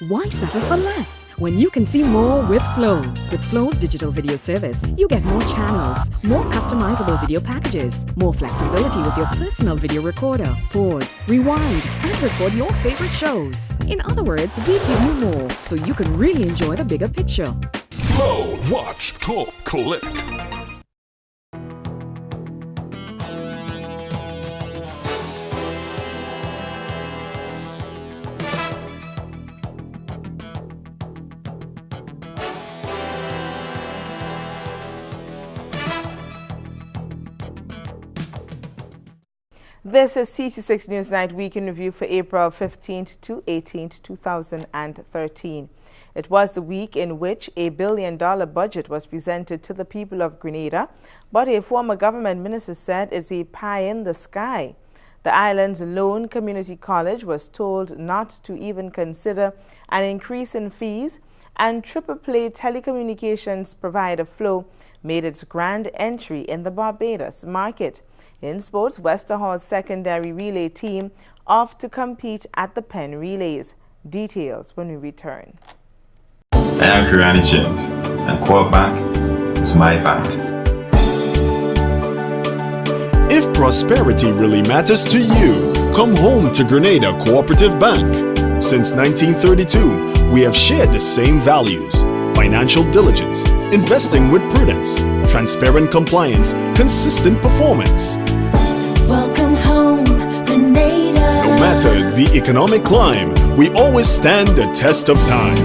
Why settle for less when you can see more with Flow? With Flow's digital video service, you get more channels, more customizable video packages, more flexibility with your personal video recorder, pause, rewind, and record your favorite shows. In other words, we give you more so you can really enjoy the bigger picture. Flow, watch, talk, click. This is CC6 Newsnight Week in Review for April 15th to 18th, 2013. It was the week in which a $1 billion budget was presented to the people of Grenada, but a former government minister said it's a pie in the sky. The island's lone community college was told not to even consider an increase in fees, and Triple Play telecommunications provider Flow made its grand entry in the Barbados market. In sports, Westerhall's secondary relay team off to compete at the Penn Relays. Details when we return. I am Kirani James, and Coop Bank is my bank. If prosperity really matters to you, come home to Grenada Cooperative Bank. Since 1932, we have shared the same values: financial diligence, investing with prudence, transparent compliance, consistent performance. Welcome home, Grenada. No matter the economic climb, we always stand the test of time.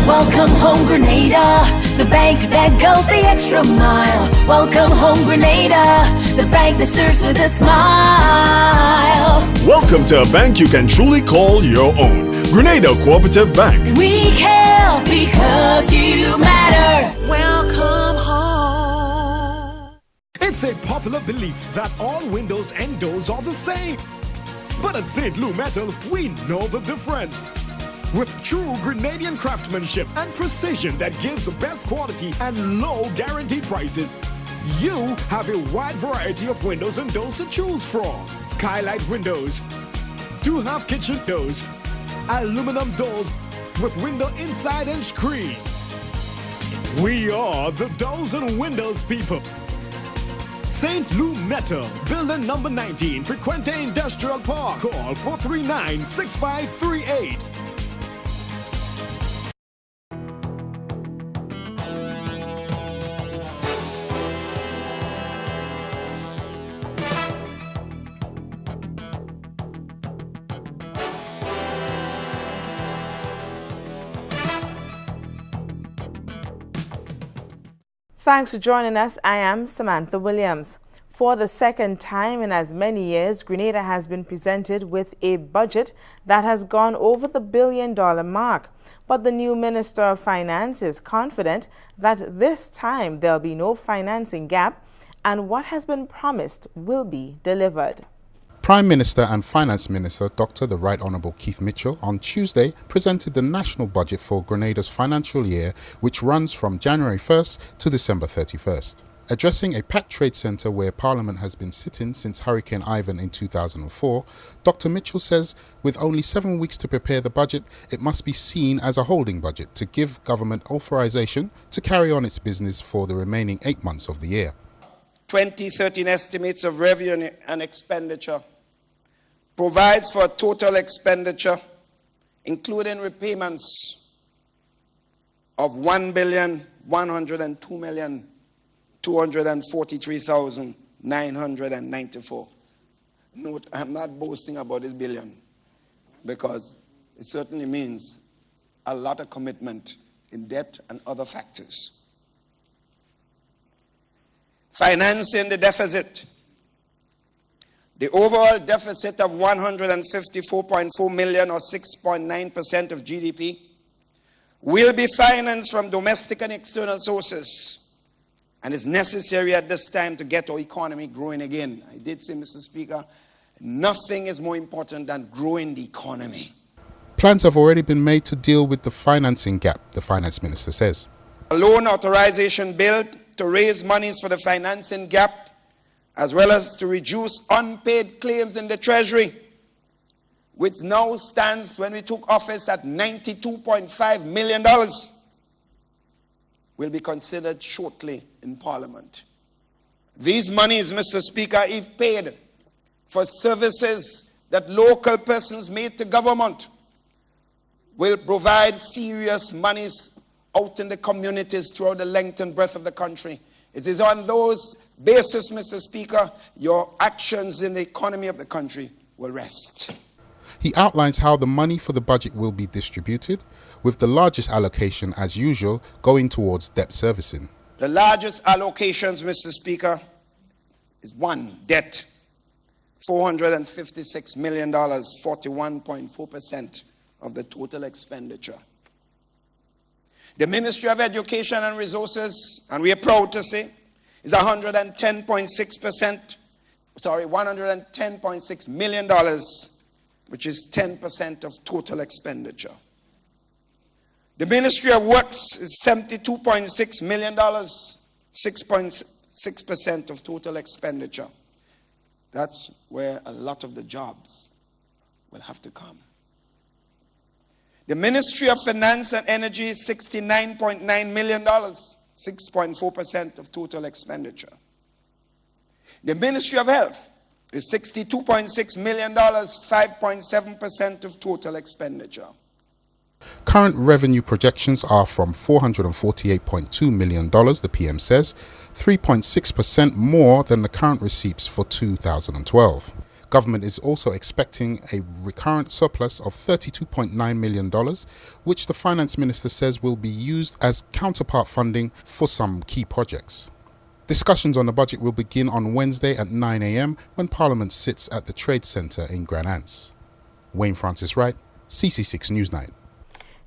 Welcome home, Grenada, the bank that goes the extra mile. Welcome home, Grenada, the bank that serves with a smile. Welcome to a bank you can truly call your own. Grenada Cooperative Bank. We care because you matter. Welcome home. It's a popular belief that all windows and doors are the same. But at St. Lou Metal, we know the difference. With true Grenadian craftsmanship and precision that gives the best quality and low guaranteed prices, you have a wide variety of windows and doors to choose from. Skylight windows, do have kitchen doors, aluminum doors with window inside and screen. We are the doors and windows people. St. Lou Metal, building number 19, Frequente Industrial Park. Call 439-6538. Thanks for joining us. I am Samantha Williams. For the second time in as many years, Grenada has been presented with a budget that has gone over the $1 billion mark. But the new Minister of Finance is confident that this time there'll be no financing gap and what has been promised will be delivered. Prime Minister and Finance Minister Dr. the Right Honourable Keith Mitchell on Tuesday presented the national budget for Grenada's financial year, which runs from January 1st to December 31st. Addressing a packed trade centre where Parliament has been sitting since Hurricane Ivan in 2004, Dr. Mitchell says with only 7 weeks to prepare the budget, it must be seen as a holding budget to give government authorisation to carry on its business for the remaining 8 months of the year. 2013 estimates of revenue and expenditure provides for a total expenditure, including repayments, of $1,102,243,994. Note, I'm not boasting about this billion because it certainly means a lot of commitment in debt and other factors. Financing the deficit. The overall deficit of $154.4 million or 6.9% of GDP will be financed from domestic and external sources and is necessary at this time to get our economy growing again. I did say, Mr. Speaker, nothing is more important than growing the economy. Plans have already been made to deal with the financing gap, the Finance Minister says. A loan authorization bill to raise monies for the financing gap, as well as to reduce unpaid claims in the Treasury, which now stands, when we took office, at $92.5 million, will be considered shortly in Parliament. These monies, Mr. Speaker, if paid for services that local persons made to government, will provide serious monies out in the communities throughout the length and breadth of the country. It is on those basis, Mr. Speaker, your actions in the economy of the country will rest. He outlines how the money for the budget will be distributed, with the largest allocation, as usual, going towards debt servicing. The largest allocations, Mr. Speaker, is one, debt. $456 million, 41.4% of the total expenditure. The Ministry of Education and Resources, and we are proud to say, is $110.6 million, which is 10% of total expenditure. The Ministry of Works is $72.6 million, 6.6% of total expenditure. That's where a lot of the jobs will have to come. The Ministry of Finance and Energy is $69.9 million, 6.4% of total expenditure. The Ministry of Health is $62.6 million, 5.7% of total expenditure. Current revenue projections are from $448.2 million, the PM says, 3.6% more than the current receipts for 2012. Government is also expecting a recurrent surplus of $32.9 million, which the Finance Minister says will be used as counterpart funding for some key projects. Discussions on the budget will begin on Wednesday at 9 a.m. when Parliament sits at the Trade Centre in Grand Anse. Wayne Francis Wright, CC6 Newsnight.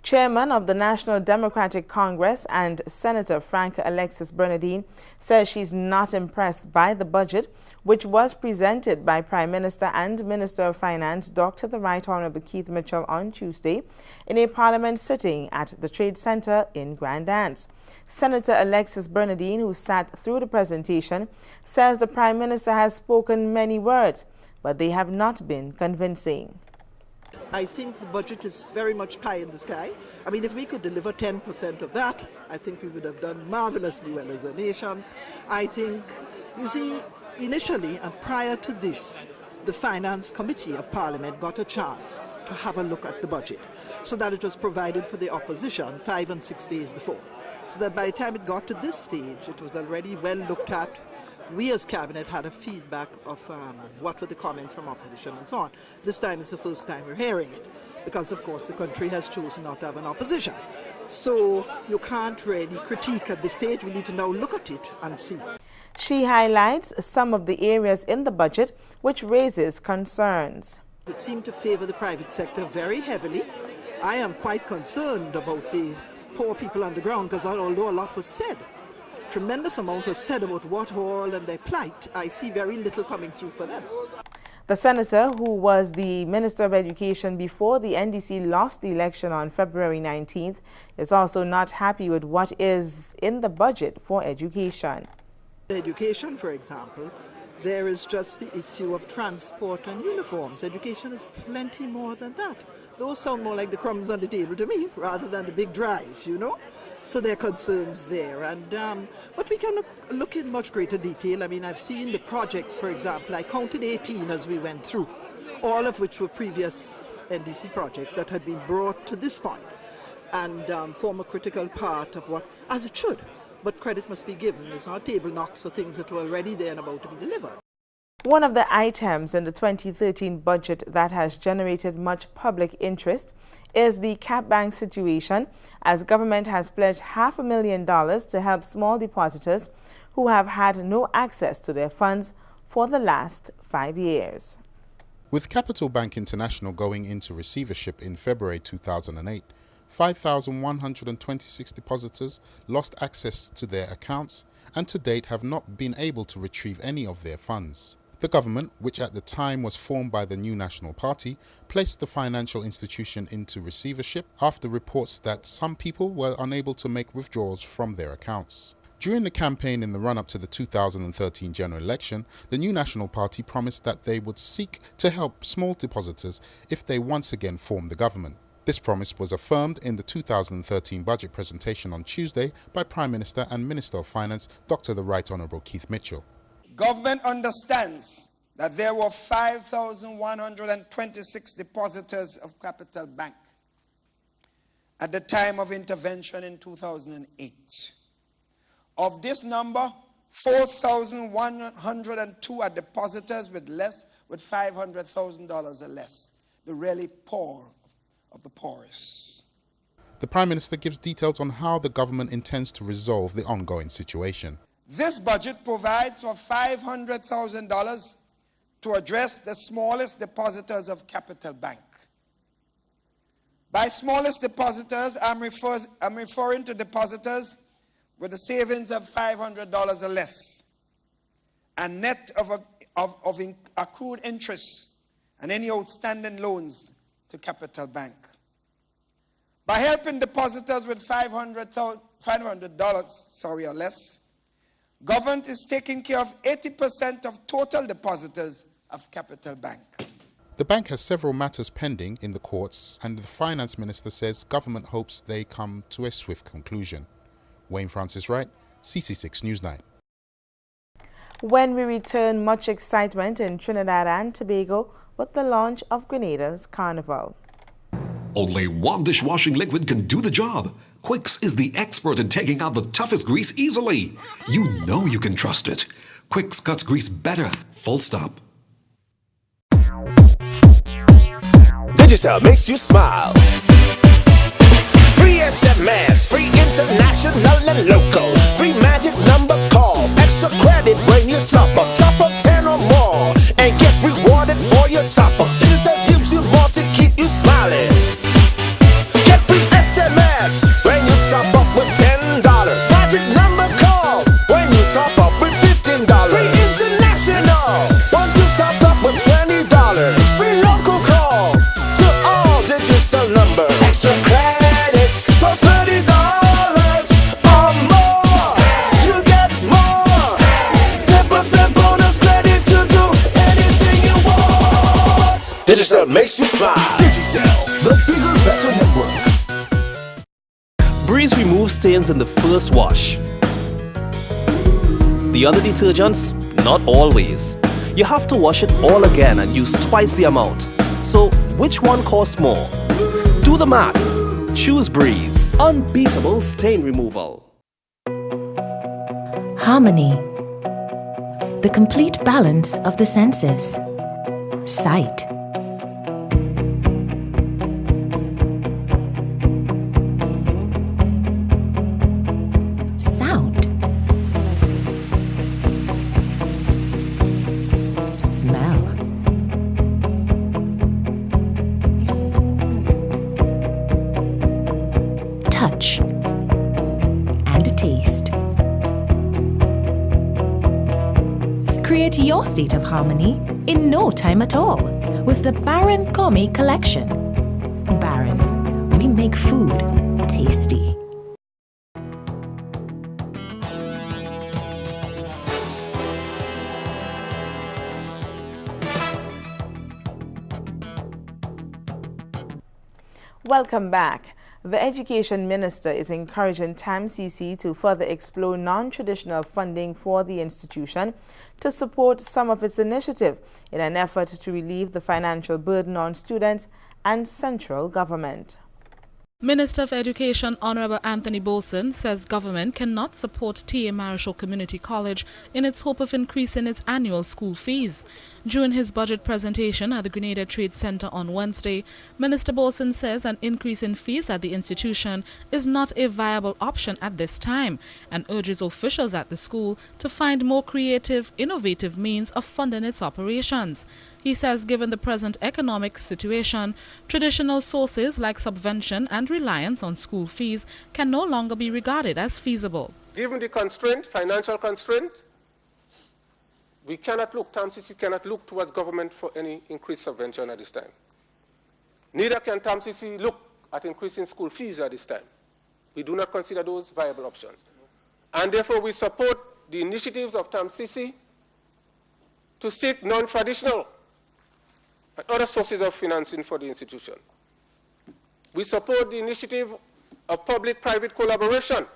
Chairman of the National Democratic Congress and Senator Frank Alexis Bernardine says she's not impressed by the budget, which was presented by Prime Minister and Minister of Finance Dr. the Right Honourable Keith Mitchell on Tuesday in a Parliament sitting at the Trade Centre in Grand Anse. Senator Alexis Bernardine, who sat through the presentation, says the Prime Minister has spoken many words, but they have not been convincing. I think the budget is very much pie in the sky. I mean, if we could deliver 10% of that, I think we would have done marvelously well as a nation. I think, you see, initially and prior to this, the Finance Committee of Parliament got a chance to have a look at the budget so that it was provided for the opposition 5 and 6 days before. So that by the time it got to this stage, it was already well looked at. We as Cabinet had a feedback of what were the comments from opposition and so on. This time it's the first time we're hearing it because, of course, the country has chosen not to have an opposition. So you can't really critique at this stage. We need to now look at it and see. She highlights some of the areas in the budget which raises concerns. It seemed to favor the private sector very heavily. I am quite concerned about the poor people on the ground because although a lot was said, tremendous amount was said about Waterhall and their plight, I see very little coming through for them. The senator, who was the Minister of Education before the NDC lost the election on February 19th, is also not happy with what is in the budget for education. Education, for example, there is just the issue of transport and uniforms. Education is plenty more than that. Those sound more like the crumbs on the table to me rather than the big drive, you know. So there are concerns there. But we can look in much greater detail. I mean, I've seen the projects, for example. I counted 18 as we went through, all of which were previous NDC projects that had been brought to this point and form a critical part of what, as it should. But credit must be given. It's not table knocks for things that were already there and about to be delivered. One of the items in the 2013 budget that has generated much public interest is the Cap Bank situation, as government has pledged $500,000 to help small depositors who have had no access to their funds for the last 5 years. With Capital Bank International going into receivership in February 2008, 5,126 depositors lost access to their accounts and to date have not been able to retrieve any of their funds. The government, which at the time was formed by the New National Party, placed the financial institution into receivership after reports that some people were unable to make withdrawals from their accounts. During the campaign in the run-up to the 2013 general election, the New National Party promised that they would seek to help small depositors if they once again formed the government. This promise was affirmed in the 2013 budget presentation on Tuesday by Prime Minister and Minister of Finance, Dr. the Right Honourable Keith Mitchell. Government understands that there were 5,126 depositors of Capital Bank at the time of intervention in 2008. Of this number, 4,102 are depositors with $500,000 or less, the really poor of the poorest. The Prime Minister gives details on how the government intends to resolve the ongoing situation. This budget provides for $500,000 to address the smallest depositors of Capital Bank. By smallest depositors, I'm referring to depositors with a savings of $500 or less, and net of accrued interest and any outstanding loans to Capital Bank. By helping depositors with $500 or less, government is taking care of 80% of total depositors of Capital Bank. The bank has several matters pending in the courts, and the Finance Minister says government hopes they come to a swift conclusion. Wayne Francis Wright, CC6 News 9. When we return, much excitement in Trinidad and Tobago with the launch of Grenada's Carnival. Only one dishwashing liquid can do the job. Quicks is the expert in taking out the toughest grease easily. You know you can trust it. Quicks cuts grease better, full stop. Digicel makes you smile. Free SMS, free international and local. Free magic number calls, extra credit when you top up 10 or more, and get rewarded for your top up. Digicel gives you more to keep you smiling. Get free SMS when you top up with $10. Magic number calls when you top up with $15. Free international once you top up with $20. Free local calls to all Digicel numbers. Extra credit for $30 or more. You get more. 10% bonus credit to do anything you want. Digicel makes you smile. Digicel, the bigger, better network. Breeze removes stains in the first wash. The other detergents, not always. You have to wash it all again and use twice the amount. So, which one costs more? Do the math. Choose Breeze. Unbeatable stain removal. Harmony. The complete balance of the senses. Sight. Sound. Smell. Touch. And taste. Create your state of harmony in no time at all with the Baron Gourmet Collection. Baron, we make food tasty. Welcome back. The Education Minister is encouraging TAMCC to further explore non-traditional funding for the institution to support some of its initiatives in an effort to relieve the financial burden on students and central government. Minister of Education Honorable Anthony Bolson says government cannot support T.A. Marischal Community College in its hope of increasing its annual school fees. During his budget presentation at the Grenada Trade Center on Wednesday, Minister Bolson says an increase in fees at the institution is not a viable option at this time and urges officials at the school to find more creative, innovative means of funding its operations. He says given the present economic situation, traditional sources like subvention and reliance on school fees can no longer be regarded as feasible. Given the constraint, financial constraint, we cannot look, TAMCC cannot look towards government for any increased subvention at this time. Neither can TAMCC look at increasing school fees at this time. We do not consider those viable options. And therefore, we support the initiatives of TAMCC to seek non-traditional and other sources of financing for the institution. We support the initiative of public-private collaboration,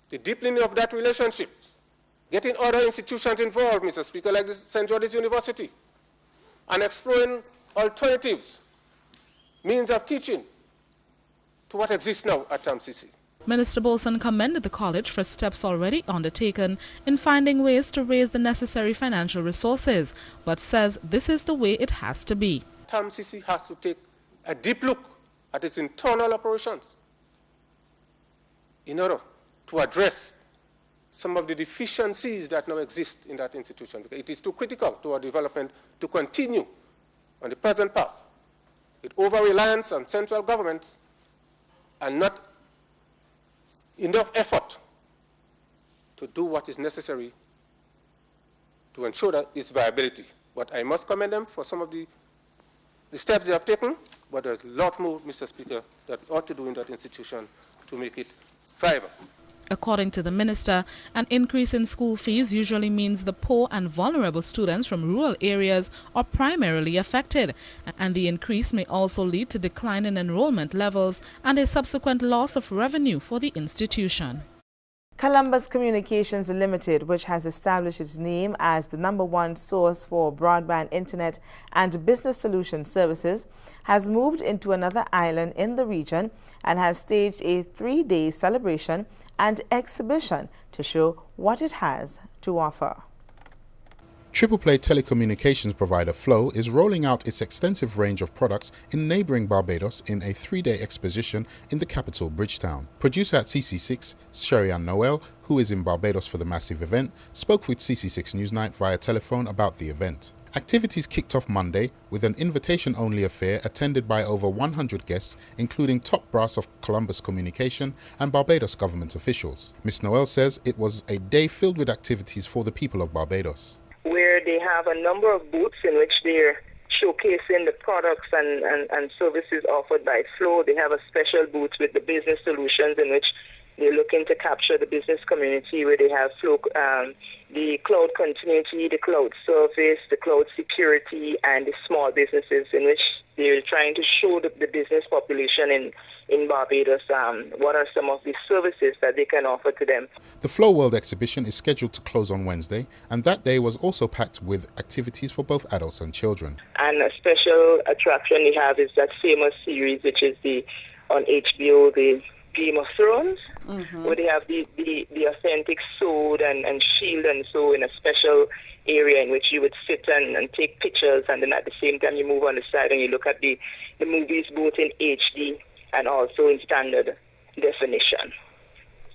the deepening of that relationship, getting other institutions involved, Mr. Speaker, like the St. George's University, and exploring alternatives, means of teaching to what exists now at TAMCC. Minister Bolson commended the college for steps already undertaken in finding ways to raise the necessary financial resources, but says this is the way it has to be. TAMCC has to take a deep look at its internal operations in order to address some of the deficiencies that now exist in that institution, because it is too critical to our development to continue on the present path with over-reliance on central government and not enough effort to do what is necessary to ensure that its viability. But I must commend them for some of the steps they have taken, but there's a lot more, Mr. Speaker, that we ought to do in that institution to make it viable. According to the minister, an increase in school fees usually means the poor and vulnerable students from rural areas are primarily affected, and the increase may also lead to decline in enrollment levels and a subsequent loss of revenue for the institution. Columbus Communications Limited, which has established its name as the #1 source for broadband internet and business solution services, has moved into another island in the region and has staged a 3-day celebration and exhibition to show what it has to offer. Triple Play telecommunications provider Flow is rolling out its extensive range of products in neighbouring Barbados in a 3-day exposition in the capital, Bridgetown. Producer at CC6, Sherry-Ann Noel, who is in Barbados for the massive event, spoke with CC6 Newsnight via telephone about the event. Activities kicked off Monday with an invitation-only affair attended by over 100 guests, including top brass of Columbus Communication and Barbados government officials. Ms. Noel says it was a day filled with activities for the people of Barbados, where they have a number of booths in which they're showcasing the products and services offered by Flow. They have a special booth with the business solutions in which they're looking to capture the business community, where they have Flow, the cloud continuity, the cloud service, the cloud security, and the small businesses, in which they're trying to show the business population in Barbados what are some of the services that they can offer to them. The Flow World exhibition is scheduled to close on Wednesday, and that day was also packed with activities for both adults and children. And a special attraction they have is that famous series, which is on HBO, the Game of Thrones, where they have the authentic sword and shield and so in a special area in which you would sit and take pictures, and then at the same time you move on the side and you look at the movies both in HD and also in standard definition.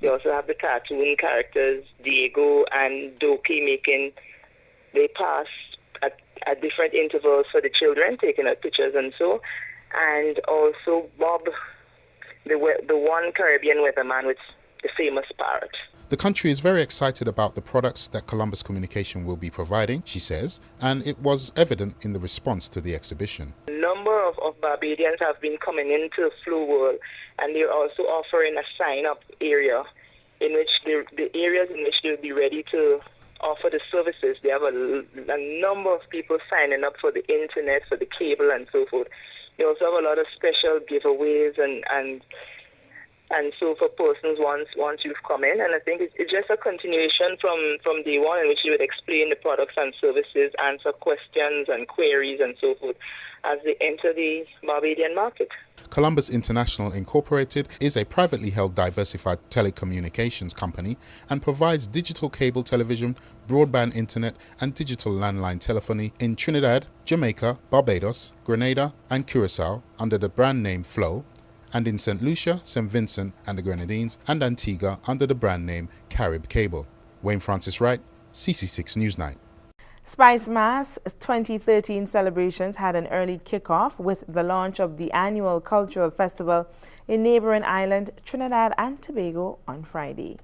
They also have the cartoon characters, Diego and Doki, they pass at different intervals for the children, taking out pictures and so, and also Bob, the one Caribbean weatherman with the famous parrot. The country is very excited about the products that Columbus Communication will be providing, she says, and it was evident in the response to the exhibition. A number of Barbadians have been coming into Flow World, and they're also offering a sign-up area in which the areas in which they'll be ready to offer the services. They have a number of people signing up for the internet, for the cable, and so forth. They also have a lot of special giveaways and so for persons once you've come in. And I think it's just a continuation from day one in which you would explain the products and services, answer questions and queries and so forth as they enter the Barbadian market. Columbus International Incorporated is a privately held diversified telecommunications company and provides digital cable television, broadband internet and digital landline telephony in Trinidad, Jamaica, Barbados, Grenada and Curacao under the brand name Flow, and in St. Lucia, St. Vincent and the Grenadines and Antigua under the brand name Carib Cable. Wayne Francis Wright, CC6 Newsnight. Spice Mass 2013 celebrations had an early kickoff with the launch of the annual cultural festival in neighboring island Trinidad and Tobago on Friday.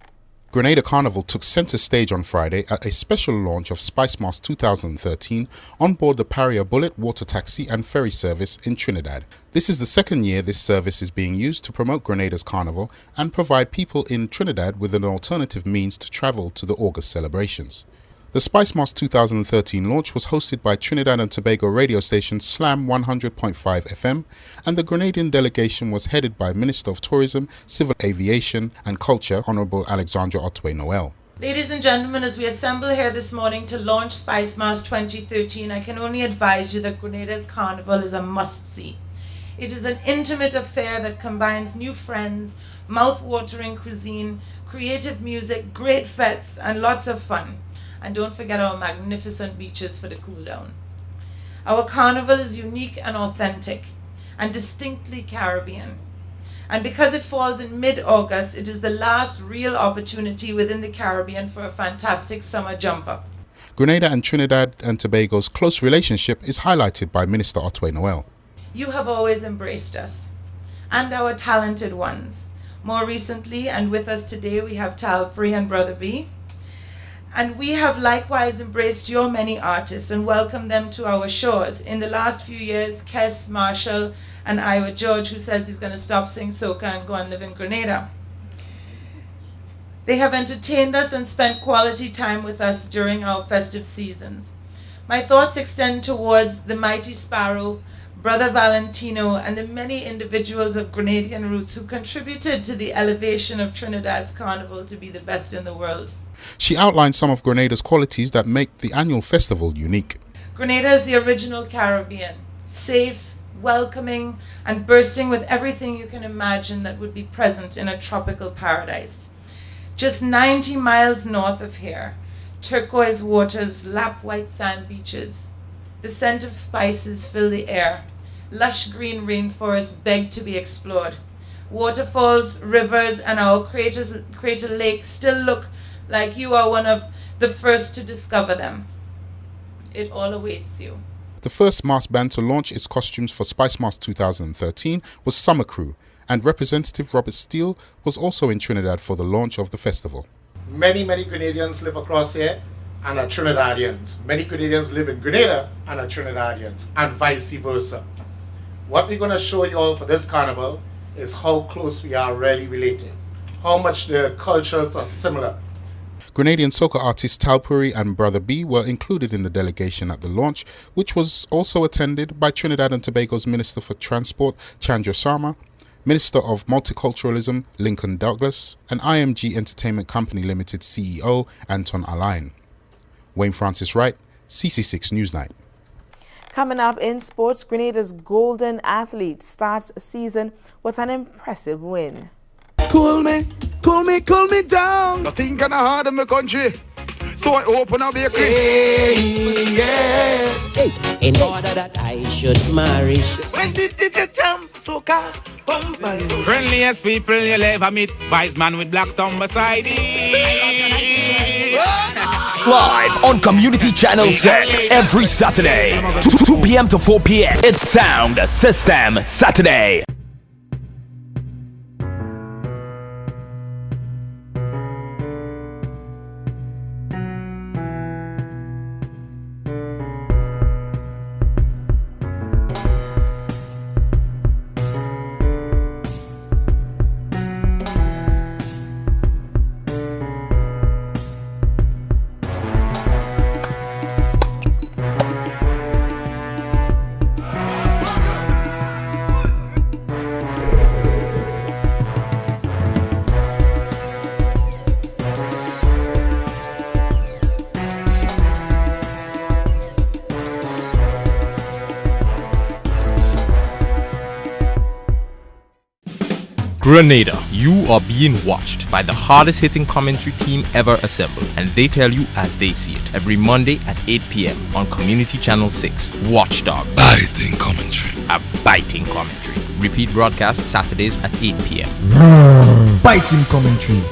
Grenada Carnival took centre stage on Friday at a special launch of Spice Mass 2013 on board the Paria Bullet water taxi and ferry service in Trinidad. This is the second year this service is being used to promote Grenada's Carnival and provide people in Trinidad with an alternative means to travel to the August celebrations. The Spice Mass 2013 launch was hosted by Trinidad and Tobago radio station Slam 100.5 FM, and the Grenadian delegation was headed by Minister of Tourism, Civil Aviation and Culture, Honourable Alexandra Otway Noel. Ladies and gentlemen, as we assemble here this morning to launch Spice Mass 2013, I can only advise you that Grenada's Carnival is a must-see. It is an intimate affair that combines new friends, mouth-watering cuisine, creative music, great fetes, and lots of fun. And don't forget our magnificent beaches for the cool down. Our carnival is unique and authentic and distinctly Caribbean. And because it falls in mid-August, it is the last real opportunity within the Caribbean for a fantastic summer jump-up. Grenada and Trinidad and Tobago's close relationship is highlighted by Minister Otway Noel. You have always embraced us and our talented ones. More recently, and with us today, we have Talpri and Brother B. And we have likewise embraced your many artists and welcomed them to our shores. In the last few years, Kes, Marshall, and Iowa George, who says he's going to stop singing soca and go and live in Grenada. They have entertained us and spent quality time with us during our festive seasons. My thoughts extend towards the Mighty Sparrow, Brother Valentino, and the many individuals of Grenadian roots who contributed to the elevation of Trinidad's Carnival to be the best in the world. She outlined some of Grenada's qualities that make the annual festival unique. Grenada is the original Caribbean, safe, welcoming, and bursting with everything you can imagine that would be present in a tropical paradise. Just 90 miles north of here, turquoise waters lap white sand beaches. The scent of spices fill the air. Lush green rainforests beg to be explored. Waterfalls, rivers, and our crater lake still look like you are one of the first to discover them. It all awaits you. The first mass band to launch its costumes for Spice Mass 2013 was Summer Crew, and Representative Robert Steele was also in Trinidad for the launch of the festival. Many Grenadians live across here and are Trinidadians. Many Grenadians live in Grenada and are Trinidadians, and vice versa. What we're going to show you all for this carnival is how close we are really related, how much the cultures are similar. Grenadian soca artists Talpuri and Brother B were included in the delegation at the launch, which was also attended by Trinidad and Tobago's Minister for Transport, Chandra Sharma, Minister of Multiculturalism, Lincoln Douglas, and IMG Entertainment Company Limited CEO, Anton Alain. Wayne Francis Wright, CC6 Newsnight. Coming up in sports, Grenada's golden athlete starts a season with an impressive win. Cool me down. Nothing can hard in my country, so I open a bakery. Yes. Hey, in order that I should marry. When did you jump, soca? Friendliest people you'll ever meet. Wise man with black stone beside him. Live on Community Channel 6 every Saturday, 2 p.m. to 4 p.m. It's Sound System Saturday. Grenada, you are being watched by the hardest hitting commentary team ever assembled, and they tell you as they see it every Monday at 8 p.m. on Community Channel 6. Watchdog. Biting commentary. A biting commentary. Repeat broadcast Saturdays at 8 p.m. Biting commentary.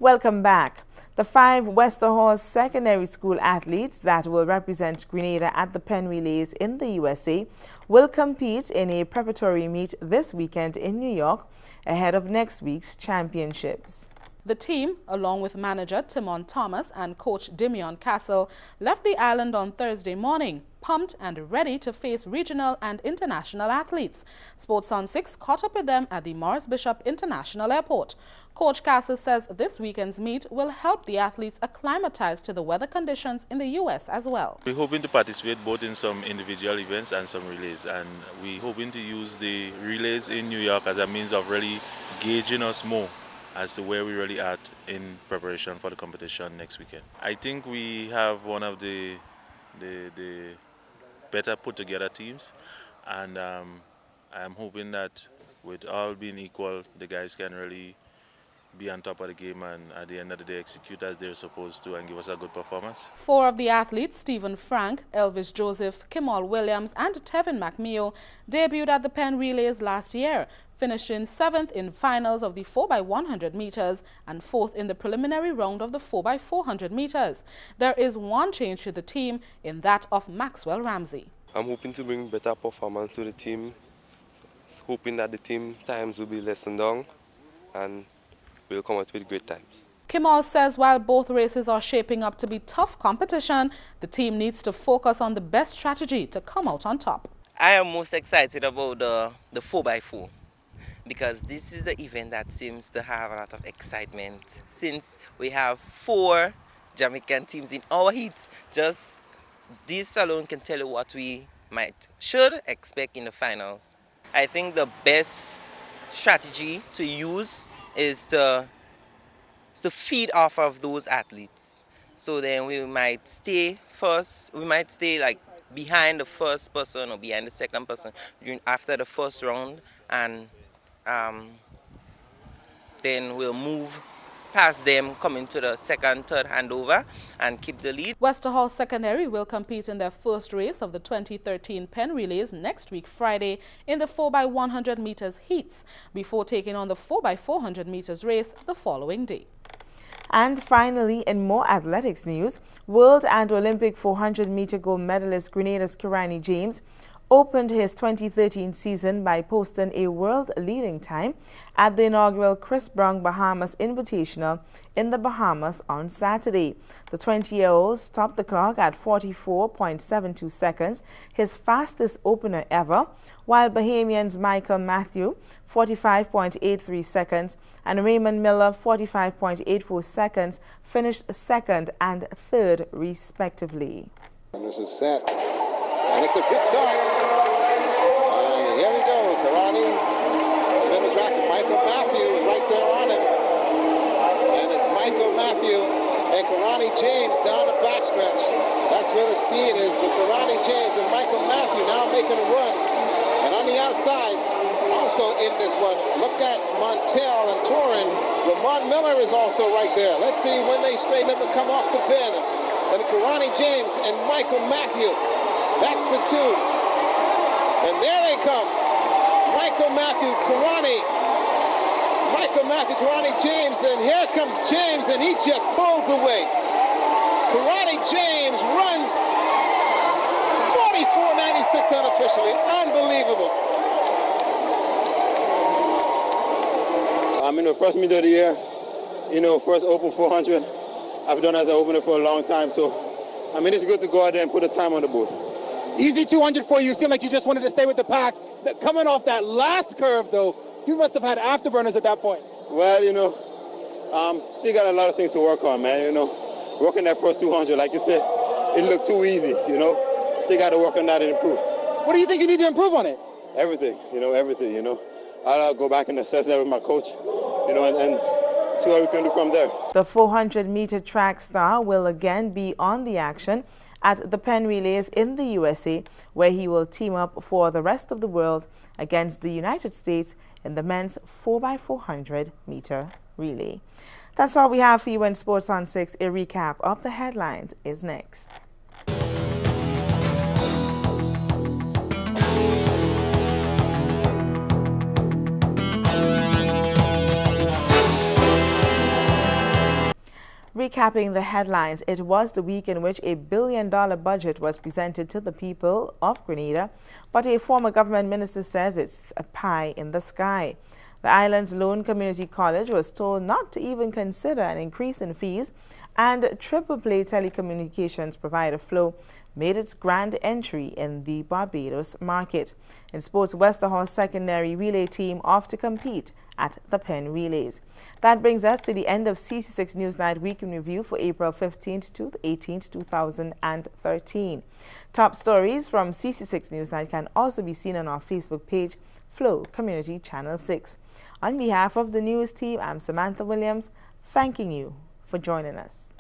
Welcome back. The 5 Westerhall Secondary School athletes that will represent Grenada at the Penn Relays in the USA will compete in a preparatory meet this weekend in New York ahead of next week's championships. The team, along with manager Timon Thomas and coach Dimion Castle, left the island on Thursday morning, pumped and ready to face regional and international athletes. Sports on 6 caught up with them at the Morris Bishop International Airport. Coach Castle says this weekend's meet will help the athletes acclimatize to the weather conditions in the U.S. as well. We're hoping to participate both in some individual events and some relays, and we're hoping to use the relays in New York as a means of really gauging us more as to where we're really at in preparation for the competition next weekend. I think we have one of the better put together teams, and I'm hoping that with all being equal, the guys can really be on top of the game and at the end of the day execute as they're supposed to and give us a good performance. 4 of the athletes, Stephen Frank, Elvis Joseph, Kimal Williams and Tevin McMeo, debuted at the Penn Relays last year, finishing 7th in finals of the 4x100 meters and 4th in the preliminary round of the 4x400 meters. There is one change to the team, in that of Maxwell Ramsey. I'm hoping to bring better performance to the team, hoping that the team times will be lessened down and we'll come out with great times. Kimal says while both races are shaping up to be tough competition, the team needs to focus on the best strategy to come out on top. I am most excited about the 4x4 because this is the event that seems to have a lot of excitement. Since we have 4 Jamaican teams in our heat, just this alone can tell you what we should expect in the finals. I think the best strategy to use is to feed off of those athletes. So then we might stay first, we might stay like behind the first person or behind the second person after the first round, and then we'll move past them, coming to the second, third handover and keep the lead. Westerhall Secondary will compete in their first race of the 2013 Penn Relays next week Friday in the 4x100 meters heats before taking on the 4x400 meters race the following day. And finally, in more athletics news, World and Olympic 400-meter gold medalist Grenada's Kirani James opened his 2013 season by posting a world-leading time at the inaugural Chris Brown Bahamas Invitational in the Bahamas on Saturday. The 20-year-old stopped the clock at 44.72 seconds, his fastest opener ever, while Bahamians Michael Matthew, 45.83 seconds, and Raymond Miller, 45.84 seconds, finished second and third, respectively. And this is set. And it's a good start. And here we go. Kirani in the track. Michael Matthew is right there on him. And it's Michael Matthew and Kirani James down the backstretch. That's where the speed is. But Kirani James and Michael Matthew now making a run. And on the outside, also in this one, look at Montel and Torin. Lamont Miller is also right there. Let's see when they straighten up and come off the bend. And Kirani James and Michael Matthew. That's the 2. And there they come. Michael Matthew, Kirani. Michael Matthew, Kirani James. And here comes James, and he just pulls away. Kirani James runs 44.96 unofficially. Unbelievable. I'm in the first meet of the year. You know, first open 400. I've done as an opener for a long time, so I mean, it's good to go out there and put a time on the board. Easy 200 for you. Seemed like you just wanted to stay with the pack. Coming off that last curve, though, you must have had afterburners at that point. Well, you know, still got a lot of things to work on, man. You know, working that first 200, like you said, it looked too easy, you know. Still got to work on that and improve. What do you think you need to improve on it? Everything, everything, you know. I'll go back and assess that with my coach, you know, and see what we can do from there. The 400-meter track star will again be on the action at the Penn Relays in the USA, where he will team up for the rest of the world against the United States in the men's 4x400 meter relay. That's all we have for you in Sports on 6. A recap of the headlines is next. Recapping the headlines, it was the week in which a $1 billion budget was presented to the people of Grenada, but a former government minister says it's a pie in the sky. The island's lone community college was told not to even consider an increase in fees, and Triple Play telecommunications provider Flow made its grand entry in the Barbados market. In sports, Westerhorse secondary relay team off to compete at the Penn Relays. That brings us to the end of CC6 Newsnight Week in Review for April 15th to 18th, 2013. Top stories from CC6 Newsnight can also be seen on our Facebook page, Flow Community Channel 6. On behalf of the news team, I'm Samantha Williams, thanking you for joining us.